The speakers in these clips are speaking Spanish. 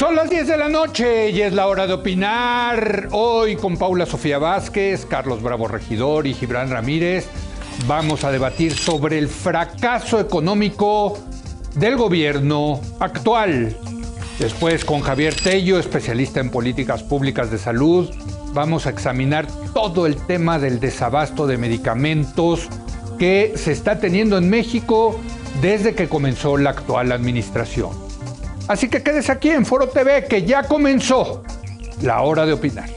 Son las 10 de la noche y es la hora de opinar. Hoy con Paula Sofía Vázquez, Carlos Bravo Regidor y Gibran Ramírez vamos a debatir sobre el fracaso económico del gobierno actual. Después con Javier Tello, especialista en políticas públicas de salud, vamos a examinar todo el tema del desabasto de medicamentos que se está teniendo en México desde que comenzó la actual administración. Así que quédese aquí en Foro TV, que ya comenzó la hora de opinar.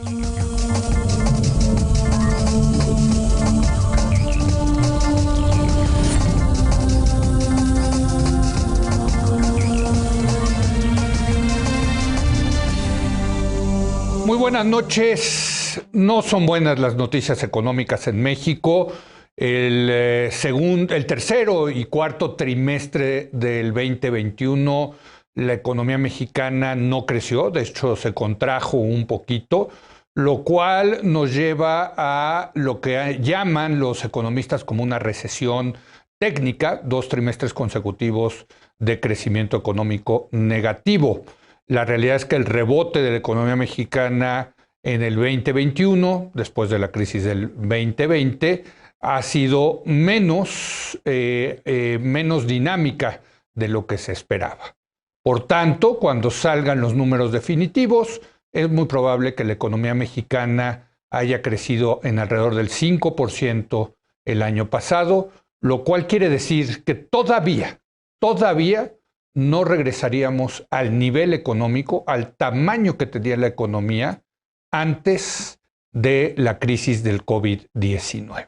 Muy buenas noches. No son buenas las noticias económicas en México. El tercero y cuarto trimestre del 2021, la economía mexicana no creció, de hecho se contrajo un poquito, lo cual nos lleva a lo que llaman los economistas como una recesión técnica, 2 trimestres consecutivos de crecimiento económico negativo. La realidad es que el rebote de la economía mexicana en el 2021, después de la crisis del 2020, ha sido menos dinámica de lo que se esperaba. Por tanto, cuando salgan los números definitivos, es muy probable que la economía mexicana haya crecido en alrededor del 5% el año pasado, lo cual quiere decir que todavía no regresaríamos al nivel económico, al tamaño que tenía la economía antes de la crisis del COVID-19.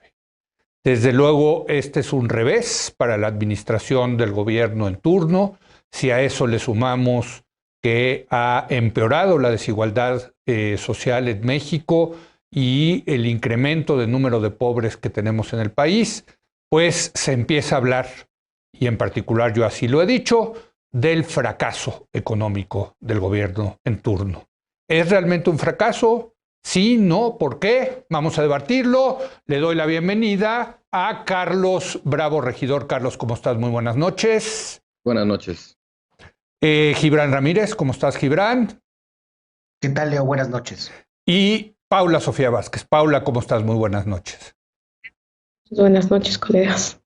Desde luego, este es un revés para la administración del gobierno en turno. Si a eso le sumamos que ha empeorado la desigualdad social en México y el incremento del número de pobres que tenemos en el país, pues se empieza a hablar, y en particular yo así lo he dicho, del fracaso económico del gobierno en turno. ¿Es realmente un fracaso? Sí, no, ¿por qué? Vamos a debatirlo. Le doy la bienvenida a Carlos Bravo Regidor. Carlos, ¿cómo estás? Muy buenas noches. Buenas noches. Gibran Ramírez, ¿cómo estás, Gibran? ¿Qué tal, Leo? Buenas noches. Y Paula Sofía Vázquez. Paula, ¿cómo estás? Muy buenas noches. Buenas noches, colegas.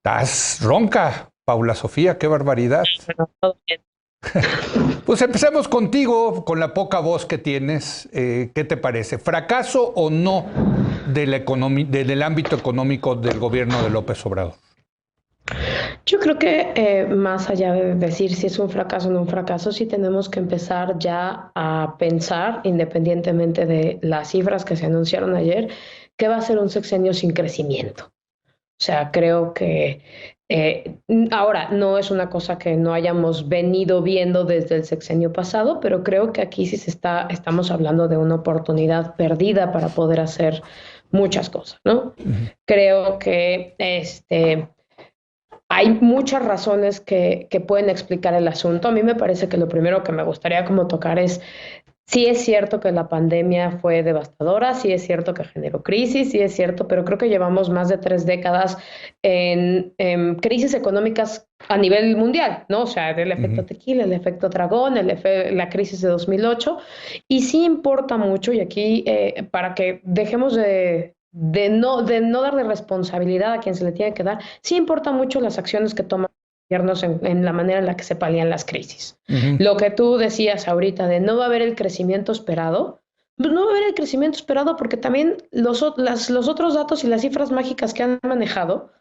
¿Estás ronca, Paula Sofía? ¡Qué barbaridad! Bueno, todo bien. Pues empecemos contigo, con la poca voz que tienes. ¿Qué te parece? ¿Fracaso o no del ámbito económico del gobierno de López Obrador? Yo creo que más allá de decir si es un fracaso o no un fracaso, sí tenemos que empezar ya a pensar, independientemente de las cifras que se anunciaron ayer, que va a ser un sexenio sin crecimiento. O sea, creo que ahora no es una cosa que no hayamos venido viendo desde el sexenio pasado, pero creo que aquí sí estamos hablando de una oportunidad perdida para poder hacer muchas cosas, ¿no? Creo que hay muchas razones que pueden explicar el asunto. A mí me parece que lo primero que me gustaría como tocar es, sí es cierto que la pandemia fue devastadora, sí es cierto que generó crisis, sí es cierto, pero creo que llevamos más de 3 décadas en crisis económicas a nivel mundial, ¿no? O sea, el efecto tequila, el efecto dragón, la crisis de 2008, y sí importa mucho, y aquí para que dejemos de no darle responsabilidad a quien se le tiene que dar, sí importa mucho las acciones que toman gobiernos en la manera en la que se palían las crisis. Lo que tú decías ahorita de no va a haber el crecimiento esperado, pues no va a haber el crecimiento esperado porque también los otros datos y las cifras mágicas que han manejado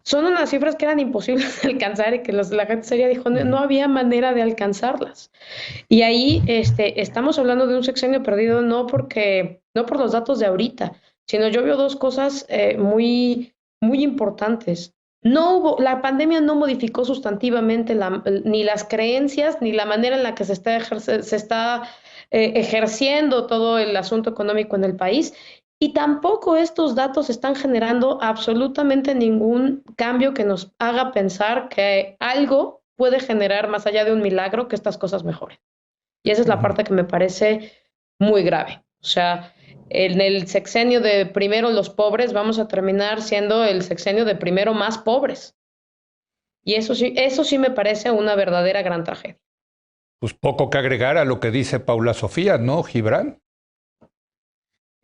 son unas cifras que eran imposibles de alcanzar y que la gente seria dijo, no había manera de alcanzarlas. Y ahí estamos hablando de un sexenio perdido no por los datos de ahorita, sino yo veo 2 cosas muy, muy importantes. La pandemia no modificó sustantivamente ni las creencias ni la manera en la que se está ejerciendo todo el asunto económico en el país, y tampoco estos datos están generando absolutamente ningún cambio que nos haga pensar que algo puede generar, más allá de un milagro, que estas cosas mejoren. Y esa es la parte que me parece muy grave. O sea, en el sexenio de primero los pobres vamos a terminar siendo el sexenio de primero más pobres. Y eso sí me parece una verdadera gran tragedia. Pues poco que agregar a lo que dice Paula Sofía, ¿no, Gibran?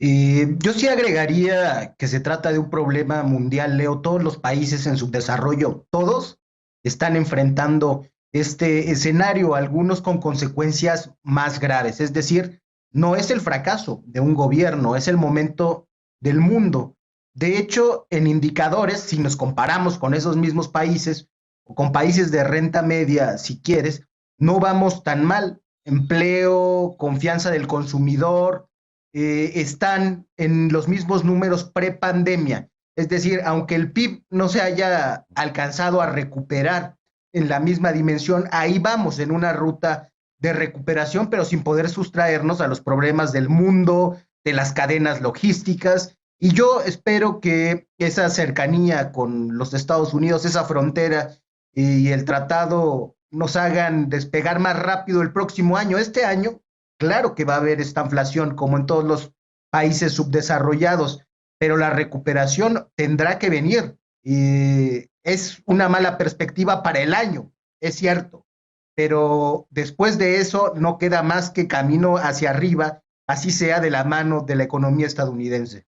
Yo sí agregaría que se trata de un problema mundial, Leo. Todos los países en subdesarrollo, todos están enfrentando este escenario, algunos con consecuencias más graves. Es decir, no es el fracaso de un gobierno, es el momento del mundo. De hecho, en indicadores, si nos comparamos con esos mismos países o con países de renta media, si quieres, no vamos tan mal. Empleo, confianza del consumidor, están en los mismos números pre-pandemia. Es decir, aunque el PIB no se haya alcanzado a recuperar en la misma dimensión, ahí vamos en una ruta de recuperación, pero sin poder sustraernos a los problemas del mundo, de las cadenas logísticas. Y yo espero que esa cercanía con los Estados Unidos, esa frontera y el tratado nos hagan despegar más rápido el próximo año. Este año, claro que va a haber esta inflación como en todos los países subdesarrollados, pero la recuperación tendrá que venir. Es una mala perspectiva para el año, es cierto, pero después de eso no queda más que camino hacia arriba, así sea de la mano de la economía estadounidense.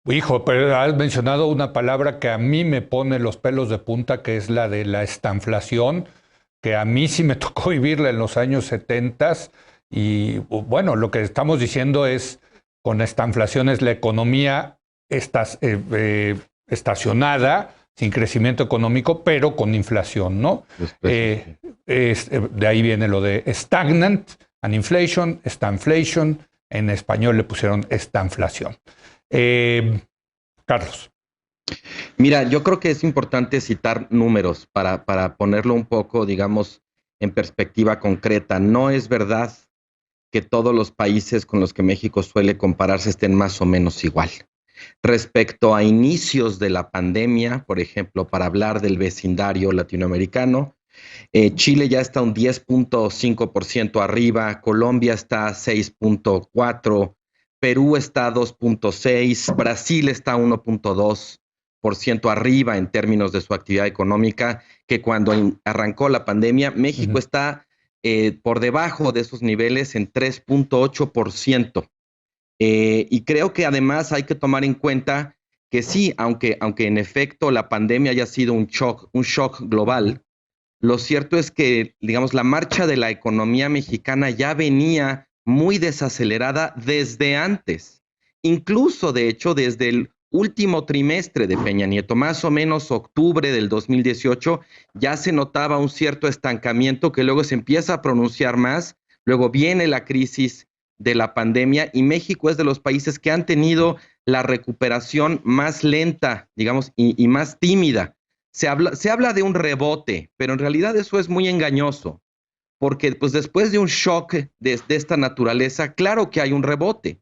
Hijo, pero has mencionado una palabra que a mí me pone los pelos de punta, que es la de la estanflación, que a mí sí me tocó vivirla en los años 70 y bueno, lo que estamos diciendo es, con esta inflación es la economía estacionada, sin crecimiento económico, pero con inflación, ¿no? De ahí viene lo de stagnant, and inflation, stagflation, en español le pusieron estanflación. Carlos. Mira, yo creo que es importante citar números para ponerlo un poco, digamos, en perspectiva concreta. No es verdad que todos los países con los que México suele compararse estén más o menos igual. Respecto a inicios de la pandemia, por ejemplo, para hablar del vecindario latinoamericano, Chile ya está un 10.5% arriba, Colombia está a 6.4%, Perú está a 2.6%, Brasil está a 1.2% arriba en términos de su actividad económica, que cuando arrancó la pandemia, México está por debajo de esos niveles en 3.8%. Y creo que además hay que tomar en cuenta que sí, aunque en efecto la pandemia haya sido un shock global, lo cierto es que, digamos, la marcha de la economía mexicana ya venía muy desacelerada desde antes, incluso de hecho desde el último trimestre de Peña Nieto, más o menos octubre del 2018, ya se notaba un cierto estancamiento que luego se empieza a pronunciar más, luego viene la crisis de la pandemia y México es de los países que han tenido la recuperación más lenta, digamos, y más tímida. Se habla de un rebote, pero en realidad eso es muy engañoso, porque pues después de un shock de esta naturaleza, claro que hay un rebote,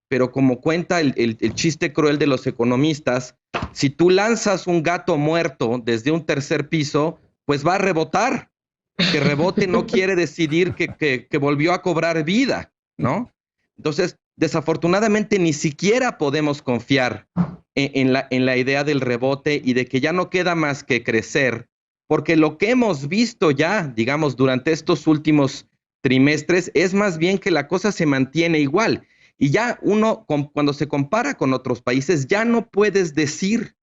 pero como cuenta el chiste cruel de los economistas, si tú lanzas un gato muerto desde un tercer piso, pues va a rebotar. Que rebote no quiere decidir que volvió a cobrar vida, ¿no? Entonces, desafortunadamente ni siquiera podemos confiar en la idea del rebote y de que ya no queda más que crecer, porque lo que hemos visto ya, digamos, durante estos últimos trimestres es más bien que la cosa se mantiene igual. Y ya uno, cuando se compara con otros países, ya no puedes decir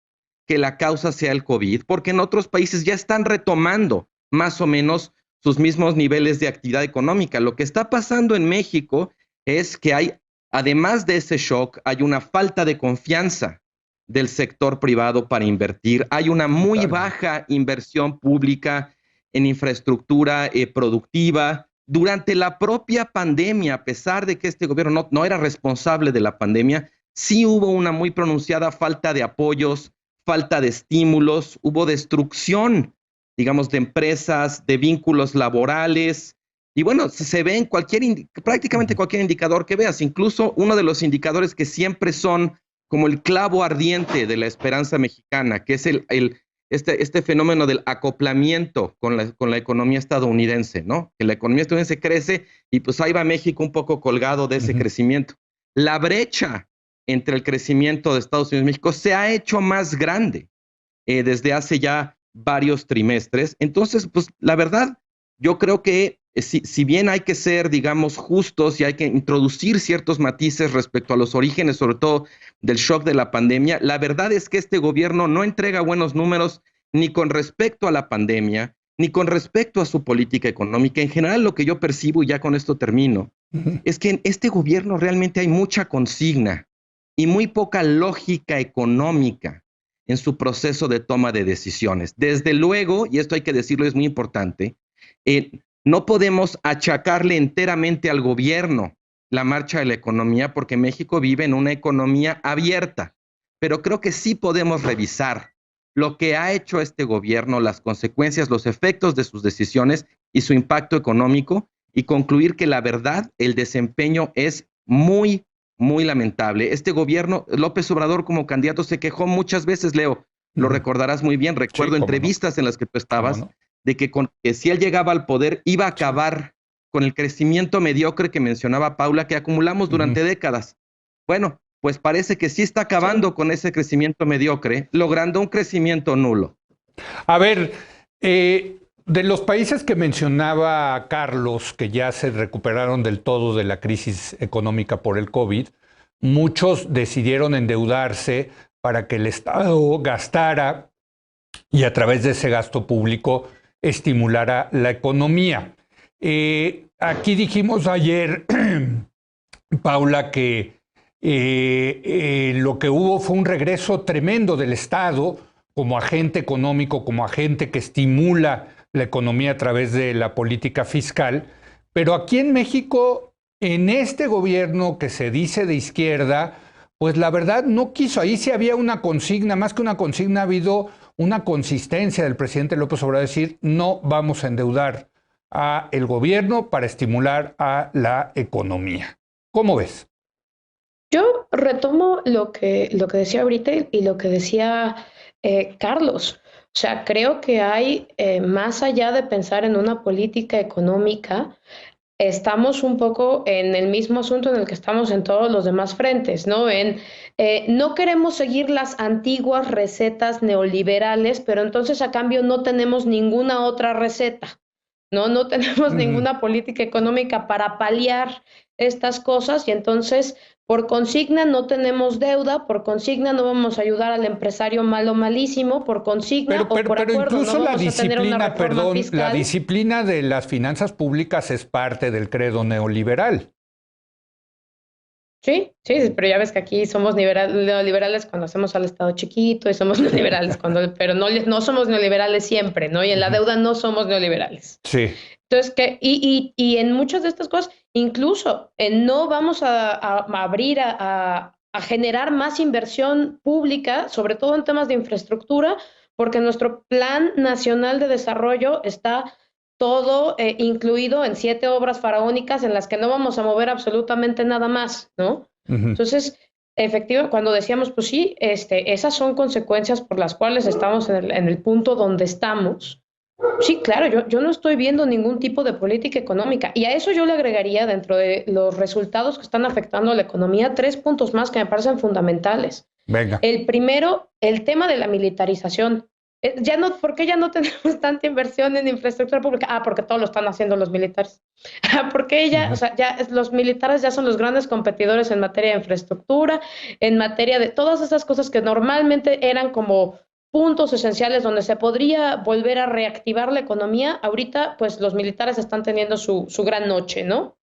que la causa sea el COVID, porque en otros países ya están retomando más o menos sus mismos niveles de actividad económica. Lo que está pasando en México es que hay, además de ese shock, hay una falta de confianza del sector privado para invertir. Hay una muy baja inversión pública en infraestructura productiva. Durante la propia pandemia, a pesar de que este gobierno no era responsable de la pandemia, sí hubo una muy pronunciada falta de apoyos, falta de estímulos, hubo destrucción, digamos, de empresas, de vínculos laborales. Y bueno, se ve en prácticamente cualquier indicador que veas, incluso uno de los indicadores que siempre son como el clavo ardiente de la esperanza mexicana, que es este fenómeno del acoplamiento con la economía estadounidense, ¿no? Que la economía estadounidense crece y pues ahí va México un poco colgado de ese crecimiento. La brecha entre el crecimiento de Estados Unidos y México se ha hecho más grande desde hace ya varios trimestres. Entonces, pues la verdad, yo creo que si bien hay que ser, digamos, justos y hay que introducir ciertos matices respecto a los orígenes, sobre todo del shock de la pandemia, la verdad es que este gobierno no entrega buenos números ni con respecto a la pandemia, ni con respecto a su política económica. En general, lo que yo percibo, y ya con esto termino, es que en este gobierno realmente hay mucha consigna y muy poca lógica económica en su proceso de toma de decisiones. Desde luego, y esto hay que decirlo, es muy importante, no podemos achacarle enteramente al gobierno la marcha de la economía porque México vive en una economía abierta, pero creo que sí podemos revisar lo que ha hecho este gobierno, las consecuencias, los efectos de sus decisiones y su impacto económico y concluir que la verdad, el desempeño es muy, muy lamentable. Este gobierno, López Obrador como candidato se quejó muchas veces, Leo, lo recordarás muy bien, recuerdo entrevistas en las que tú estabas, de que si él llegaba al poder iba a acabar con el crecimiento mediocre que mencionaba Paula, que acumulamos durante décadas. Bueno, pues parece que sí está acabando con ese crecimiento mediocre, logrando un crecimiento nulo. A ver, de los países que mencionaba Carlos, que ya se recuperaron del todo de la crisis económica por el COVID, muchos decidieron endeudarse para que el Estado gastara y a través de ese gasto público estimulara la economía. Aquí dijimos ayer, Paula, que lo que hubo fue un regreso tremendo del Estado como agente económico, como agente que estimula la economía a través de la política fiscal. Pero aquí en México, en este gobierno que se dice de izquierda, pues la verdad no quiso. Ahí sí había una consigna, más que una consigna, ha habido una consistencia del presidente López Obrador, decir, no vamos a endeudar a el gobierno para estimular a la economía. ¿Cómo ves? Yo retomo lo que decía ahorita y lo que decía Carlos. O sea, creo que hay, más allá de pensar en una política económica, estamos un poco en el mismo asunto en el que estamos en todos los demás frentes, ¿no? No queremos seguir las antiguas recetas neoliberales, pero entonces a cambio no tenemos ninguna otra receta, ¿no? No tenemos ninguna política económica para paliar estas cosas y entonces por consigna no tenemos deuda, por consigna no vamos a ayudar al empresario malo malísimo, por consigna o por acuerdo incluso no la vamos a tener una reforma fiscal. La disciplina de las finanzas públicas es parte del credo neoliberal. Sí, pero ya ves que aquí somos neoliberales cuando hacemos al Estado chiquito y somos neoliberales pero no somos neoliberales siempre, ¿no? Y en la deuda no somos neoliberales. Sí. Entonces, y en muchas de estas cosas, incluso no vamos a abrir a generar más inversión pública, sobre todo en temas de infraestructura, porque nuestro Plan Nacional de Desarrollo está todo incluido en 7 obras faraónicas en las que no vamos a mover absolutamente nada más, ¿no? Entonces, efectivamente, cuando decíamos, pues sí, esas son consecuencias por las cuales estamos en el punto donde estamos. Sí, claro, yo no estoy viendo ningún tipo de política económica y a eso yo le agregaría dentro de los resultados que están afectando a la economía 3 puntos más que me parecen fundamentales. Venga. El primero, el tema de la militarización. ¿Por qué ya no tenemos tanta inversión en infraestructura pública? Porque todo lo están haciendo los militares. Porque o sea, ya los militares ya son los grandes competidores en materia de infraestructura, en materia de todas esas cosas que normalmente eran como puntos esenciales donde se podría volver a reactivar la economía. Ahorita, pues los militares están teniendo su gran noche, ¿no?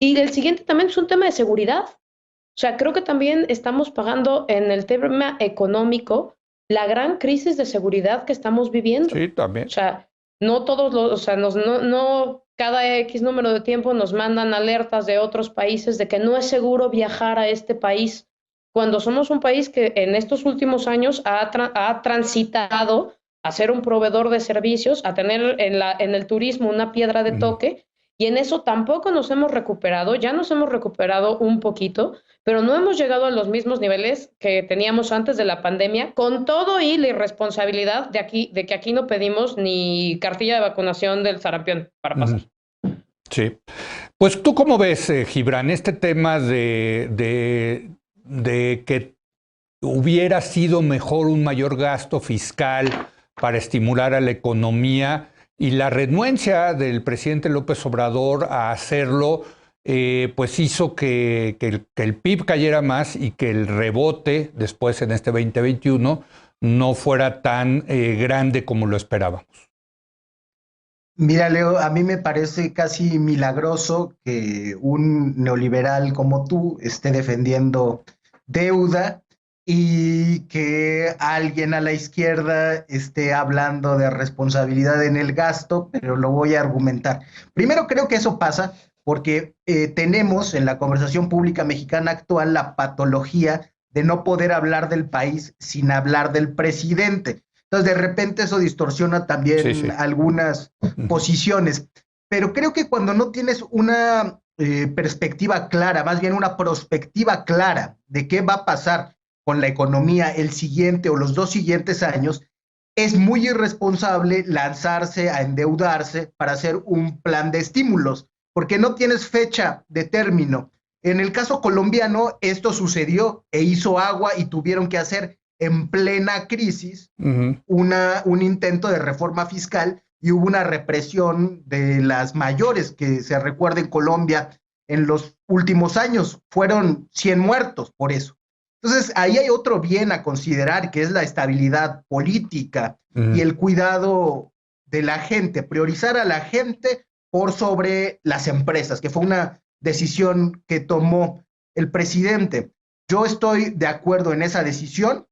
Y el siguiente también es un tema de seguridad. O sea, creo que también estamos pagando en el tema económico la gran crisis de seguridad que estamos viviendo. Sí, también. O sea, no todos o sea, no cada X número de tiempo nos mandan alertas de otros países de que no es seguro viajar a este país, cuando somos un país que en estos últimos años ha transitado a ser un proveedor de servicios, a tener en el turismo una piedra de toque, y en eso tampoco nos hemos recuperado, ya nos hemos recuperado un poquito, pero no hemos llegado a los mismos niveles que teníamos antes de la pandemia, con todo y la irresponsabilidad de que aquí no pedimos ni cartilla de vacunación del sarampión para pasar. Sí. Pues tú cómo ves, Gibran, este tema de que hubiera sido mejor un mayor gasto fiscal para estimular a la economía Y la renuencia del presidente López Obrador a hacerlo, pues hizo que el PIB cayera más y que el rebote después en este 2021 no fuera tan grande como lo esperábamos. Mira, Leo, a mí me parece casi milagroso que un neoliberal como tú esté defendiendo deuda y que alguien a la izquierda esté hablando de responsabilidad en el gasto, pero lo voy a argumentar. Primero, creo que eso pasa porque tenemos en la conversación pública mexicana actual la patología de no poder hablar del país sin hablar del presidente. Entonces, de repente eso distorsiona también algunas posiciones. Pero creo que cuando no tienes una perspectiva clara, más bien una prospectiva clara de qué va a pasar con la economía el siguiente o los 2 siguientes años, es muy irresponsable lanzarse a endeudarse para hacer un plan de estímulos, porque no tienes fecha de término. En el caso colombiano, esto sucedió e hizo agua y tuvieron que hacer en plena crisis un intento de reforma fiscal y hubo una represión de las mayores que se recuerda en Colombia en los últimos años. Fueron 100 muertos por eso. Entonces, ahí hay otro bien a considerar, que es la estabilidad política y el cuidado de la gente, priorizar a la gente por sobre las empresas, que fue una decisión que tomó el presidente. Yo estoy de acuerdo en esa decisión,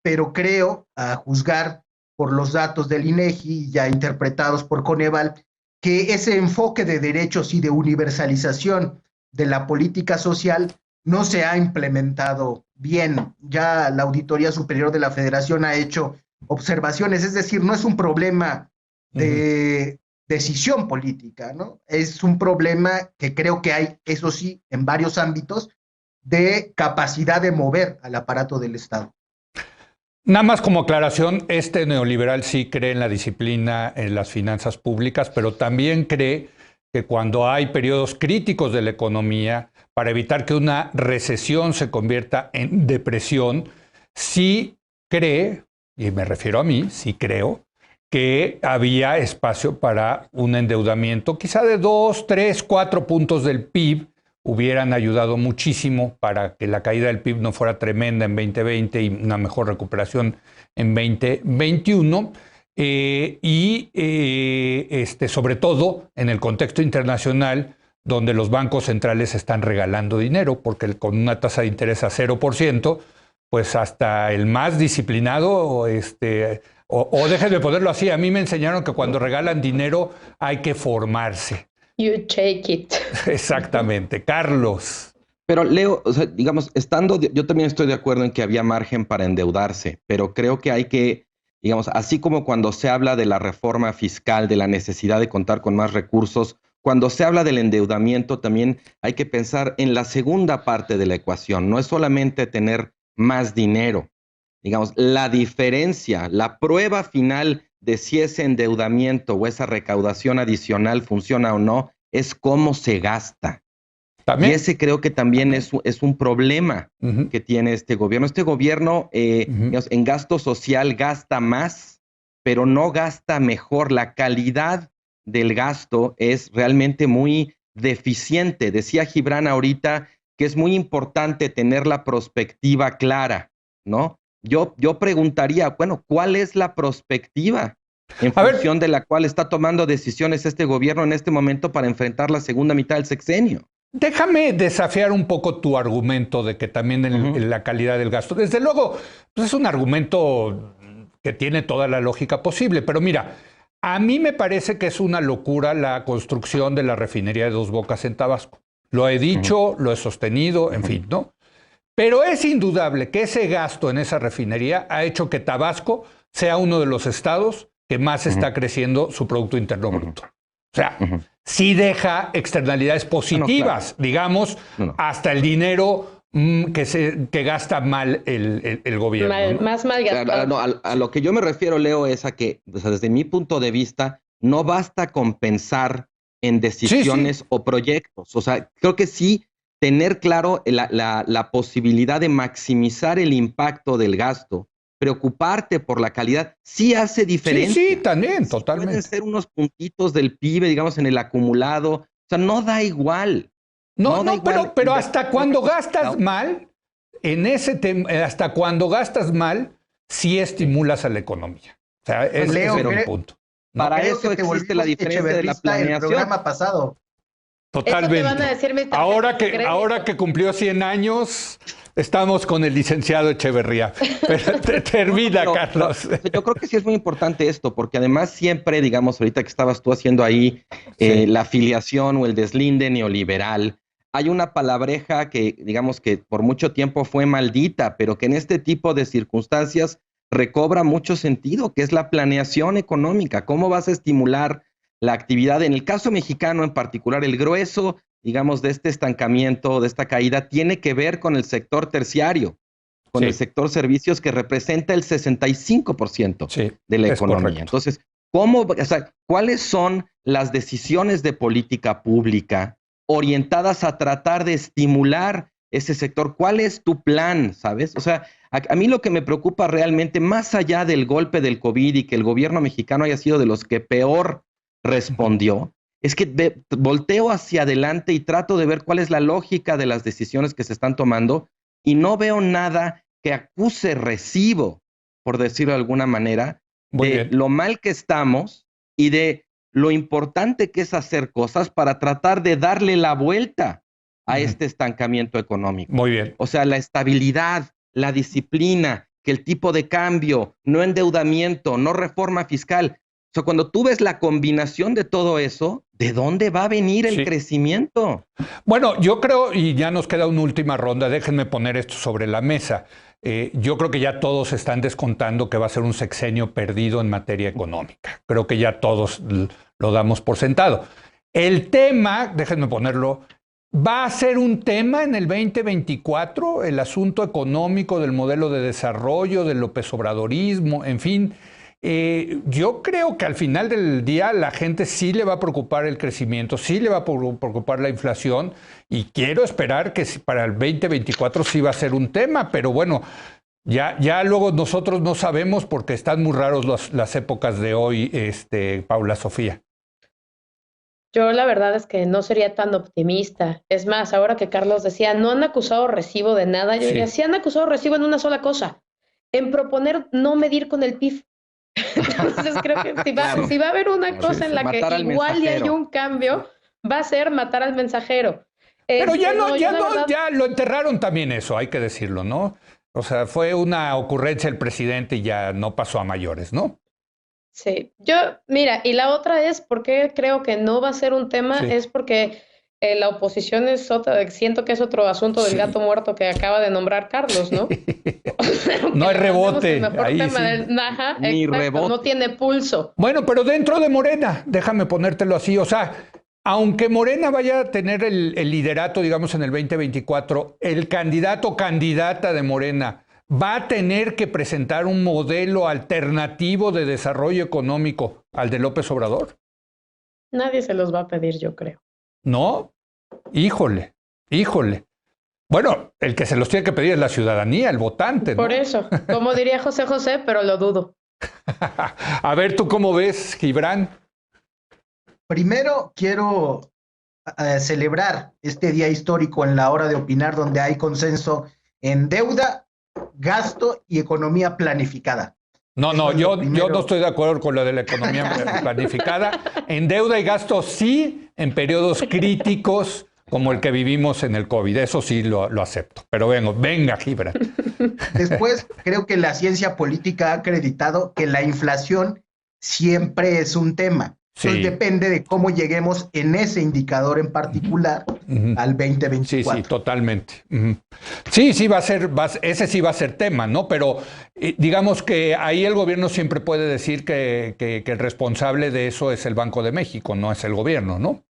pero creo, a juzgar por los datos del INEGI ya interpretados por Coneval, que ese enfoque de derechos y de universalización de la política social no se ha implementado bien. Ya la Auditoría Superior de la Federación ha hecho observaciones, es decir, no es un problema de decisión política, ¿no? Es un problema que creo que hay, eso sí, en varios ámbitos, de capacidad de mover al aparato del Estado. Nada más como aclaración, este neoliberal sí cree en la disciplina en las finanzas públicas, pero también cree que cuando hay periodos críticos de la economía, para evitar que una recesión se convierta en depresión, sí cree, y me refiero a mí, sí creo, que había espacio para un endeudamiento, quizá de 2, 3, 4 puntos del PIB, hubieran ayudado muchísimo para que la caída del PIB no fuera tremenda en 2020 y una mejor recuperación en 2021. Sobre todo en el contexto internacional, donde los bancos centrales están regalando dinero, porque con una tasa de interés a 0%, pues hasta el más disciplinado, o déjenme ponerlo así, a mí me enseñaron que cuando regalan dinero hay que formarse. You take it. Exactamente. Carlos. Pero Leo, o sea, digamos, yo también estoy de acuerdo en que había margen para endeudarse, pero creo que hay que, digamos, así como cuando se habla de la reforma fiscal, de la necesidad de contar con más recursos, cuando se habla del endeudamiento también hay que pensar en la segunda parte de la ecuación. No es solamente tener más dinero, digamos, la diferencia, la prueba final de si ese endeudamiento o esa recaudación adicional funciona o no, es cómo se gasta. ¿También? Y ese creo que también es un problema que tiene este gobierno. Este gobierno digamos, en gasto social gasta más, pero no gasta mejor. La calidad del gasto es realmente muy deficiente. Decía Gibran ahorita que es muy importante tener la perspectiva clara, ¿no? Yo preguntaría, bueno, ¿cuál es la perspectiva en función de la cual está tomando decisiones este gobierno en este momento para enfrentar la segunda mitad del sexenio? Déjame desafiar un poco tu argumento de que también en la calidad del gasto. Desde luego, pues es un argumento que tiene toda la lógica posible, pero mira, a mí me parece que es una locura la construcción de la refinería de Dos Bocas en Tabasco. Lo he dicho, lo he sostenido, en fin, ¿no? Pero es indudable que ese gasto en esa refinería ha hecho que Tabasco sea uno de los estados que más está creciendo su Producto Interno Bruto. O sea, sí deja externalidades positivas, digamos, hasta el dinero que gasta mal el gobierno. Más mal gastado. A lo que yo me refiero, Leo, es a que, o sea, desde mi punto de vista, no basta con pensar en decisiones o proyectos. O sea, creo que sí tener claro la posibilidad de maximizar el impacto del gasto preocuparte por la calidad, sí hace diferencia. Sí, también, Sí totalmente. pueden ser unos puntitos del PIB, digamos, en el acumulado. O sea, no da igual. No, Da no, igual pero invertir hasta cuando menos gastas mal, hasta cuando gastas mal, sí estimulas a la economía. O sea, Leo, ese es mi punto. ¿no? Para Creo eso que te existe la volvimos diferencia de la echeverrista el planeación. programa pasado. Eso te van a Totalmente. decir mis tarjetas de crédito. Ahora que cumplió 100 años, estamos con el licenciado Echeverría. Pero termina, No, Carlos. yo creo que sí es muy importante esto, porque además siempre, digamos, ahorita que estabas tú haciendo ahí Sí. la afiliación o el deslinde neoliberal, hay una palabreja que, digamos, que por mucho tiempo fue maldita, pero que en este tipo de circunstancias recobra mucho sentido, que es la planeación económica. ¿Cómo vas a estimular la actividad? En el caso mexicano en particular, el grueso, digamos, de este estancamiento, de esta caída, tiene que ver con el sector terciario, con el sector servicios, que representa el 65% de la economía. Correcto. Entonces, ¿cuáles son las decisiones de política pública orientadas a tratar de estimular ese sector? ¿Cuál es tu plan, sabes? O sea, a mí lo que me preocupa realmente, más allá del golpe del COVID y que el gobierno mexicano haya sido de los que peor respondió, es que volteo hacia adelante y trato de ver cuál es la lógica de las decisiones que se están tomando y no veo nada que acuse recibo, por decirlo de alguna manera, de lo mal que estamos y de lo importante que es hacer cosas para tratar de darle la vuelta a este estancamiento económico. Muy bien. O sea, la estabilidad, la disciplina, que el tipo de cambio, no endeudamiento, no reforma fiscal. O sea, cuando tú ves la combinación de todo eso, ¿de dónde va a venir el crecimiento? Bueno, yo creo, y ya nos queda una última ronda, déjenme poner esto sobre la mesa. Yo creo que ya todos están descontando que va a ser un sexenio perdido en materia económica. Creo que ya todos lo damos por sentado. El tema, déjenme ponerlo, ¿va a ser un tema en el 2024? El asunto económico del modelo de desarrollo, del López Obradorismo, en fin. Yo creo que al final del día la gente sí le va a preocupar el crecimiento, sí le va a preocupar la inflación y quiero esperar que para el 2024 sí va a ser un tema, pero bueno, ya luego nosotros no sabemos porque están muy raros las épocas de hoy, Paula Sofía. Yo la verdad es que no sería tan optimista. Es más, ahora que Carlos decía, no han acusado recibo de nada, yo diría, sí han acusado recibo en una sola cosa, en proponer no medir con el PIB. Entonces creo que si va a haber una cosa en la que igual y hay un cambio, va a ser matar al mensajero. Pero ya lo enterraron también eso, hay que decirlo, ¿no? O sea, fue una ocurrencia del presidente y ya no pasó a mayores, ¿no? Sí, mira, y la otra es, ¿por qué creo que no va a ser un tema? Es porque la oposición siento que es otro asunto del gato muerto que acaba de nombrar Carlos, ¿no? No hay rebote. Ahí Ni rebote. No tiene pulso. Bueno, pero dentro de Morena, déjame ponértelo así, o sea, aunque Morena vaya a tener el liderato, digamos, en el 2024, el candidato o candidata de Morena va a tener que presentar un modelo alternativo de desarrollo económico al de López Obrador. Nadie se los va a pedir, yo creo. No, híjole. Bueno, el que se los tiene que pedir es la ciudadanía, el votante, ¿no? Por eso, como diría José, pero lo dudo. A ver, ¿tú cómo ves, Gibran? Primero quiero celebrar este día histórico en la hora de opinar, donde hay consenso en deuda, gasto y economía planificada. No, yo no estoy de acuerdo con lo de la economía planificada. En deuda y gasto sí, en periodos críticos como el que vivimos en el COVID. Eso sí lo acepto. Pero venga, Gibran. Después, creo que la ciencia política ha acreditado que la inflación siempre es un tema. Entonces depende de cómo lleguemos en ese indicador en particular al 2024. Sí, totalmente. Sí, va a ser, ese sí va a ser tema, ¿no? Pero digamos que ahí el gobierno siempre puede decir que el responsable de eso es el Banco de México, no es el gobierno, ¿no?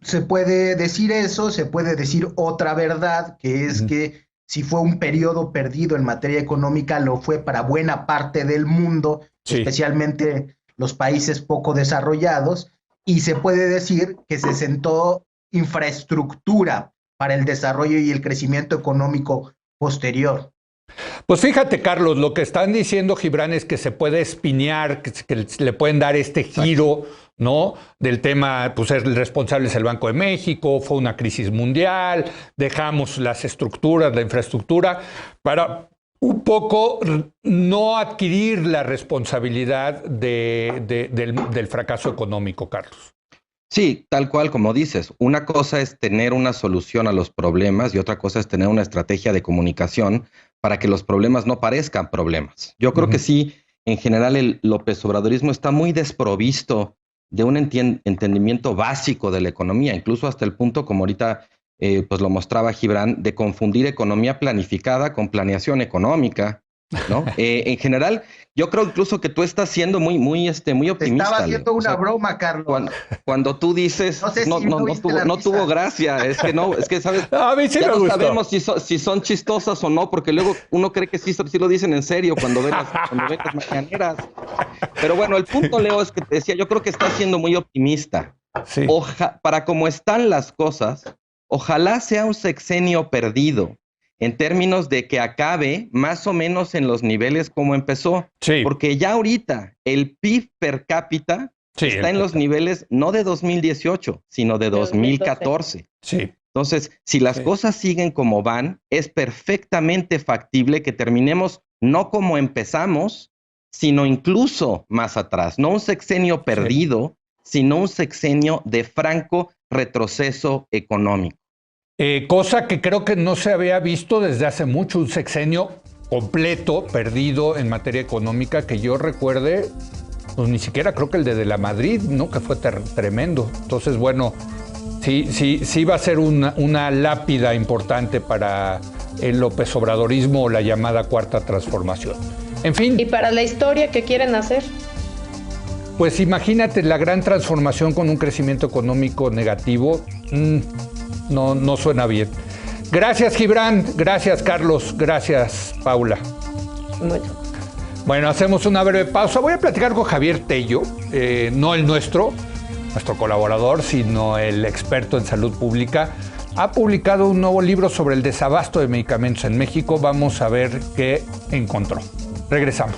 Se puede decir eso, se puede decir otra verdad, que es que si fue un periodo perdido en materia económica, lo fue para buena parte del mundo, especialmente los países poco desarrollados, y se puede decir que se sentó infraestructura para el desarrollo y el crecimiento económico posterior. Pues fíjate, Carlos, lo que están diciendo, Gibran, es que se puede espinear, que le pueden dar este giro, ¿no? Del tema, pues el responsable es el Banco de México, fue una crisis mundial, dejamos las estructuras, la infraestructura, para un poco no adquirir la responsabilidad del fracaso económico, Carlos. Sí, tal cual como dices. Una cosa es tener una solución a los problemas y otra cosa es tener una estrategia de comunicación para que los problemas no parezcan problemas. Yo creo que sí, en general el López Obradorismo está muy desprovisto de un entendimiento básico de la economía, incluso hasta el punto, como ahorita pues lo mostraba Gibran, de confundir economía planificada con planeación económica, ¿no? En general, yo creo incluso que tú estás siendo muy optimista. Estaba haciendo una broma, Carlos. Cuando tú dices, no tuvo gracia, es que sabes, a mí sí ya me no gustó. sabemos si son chistosas o no, porque luego uno cree que sí lo dicen en serio cuando ven las mañaneras. Pero bueno, el punto, Leo, es que te decía, yo creo que estás siendo muy optimista. Sí. Para cómo están las cosas, ojalá sea un sexenio perdido, en términos de que acabe más o menos en los niveles como empezó. Sí. Porque ya ahorita el PIB per cápita está en los niveles no de 2018, sino de 2014. Sí. Entonces, si las cosas siguen como van, es perfectamente factible que terminemos no como empezamos, sino incluso más atrás. No un sexenio perdido, sino un sexenio de franco retroceso económico. Cosa que creo que no se había visto desde hace mucho, un sexenio completo, perdido en materia económica, que yo recuerde, pues ni siquiera creo que el de la Madrid, ¿no? Que fue tremendo. Entonces, bueno, sí va a ser una lápida importante para el López Obradorismo o la llamada Cuarta Transformación. En fin. ¿Y para la historia que quieren hacer? Pues imagínate la gran transformación con un crecimiento económico negativo. No suena bien. Gracias, Gibran. Gracias, Carlos. Gracias, Paula. Bueno, hacemos una breve pausa. Voy a platicar con Javier Tello, no el nuestro colaborador, sino el experto en salud pública. Ha publicado un nuevo libro sobre el desabasto de medicamentos en México. Vamos a ver qué encontró. Regresamos.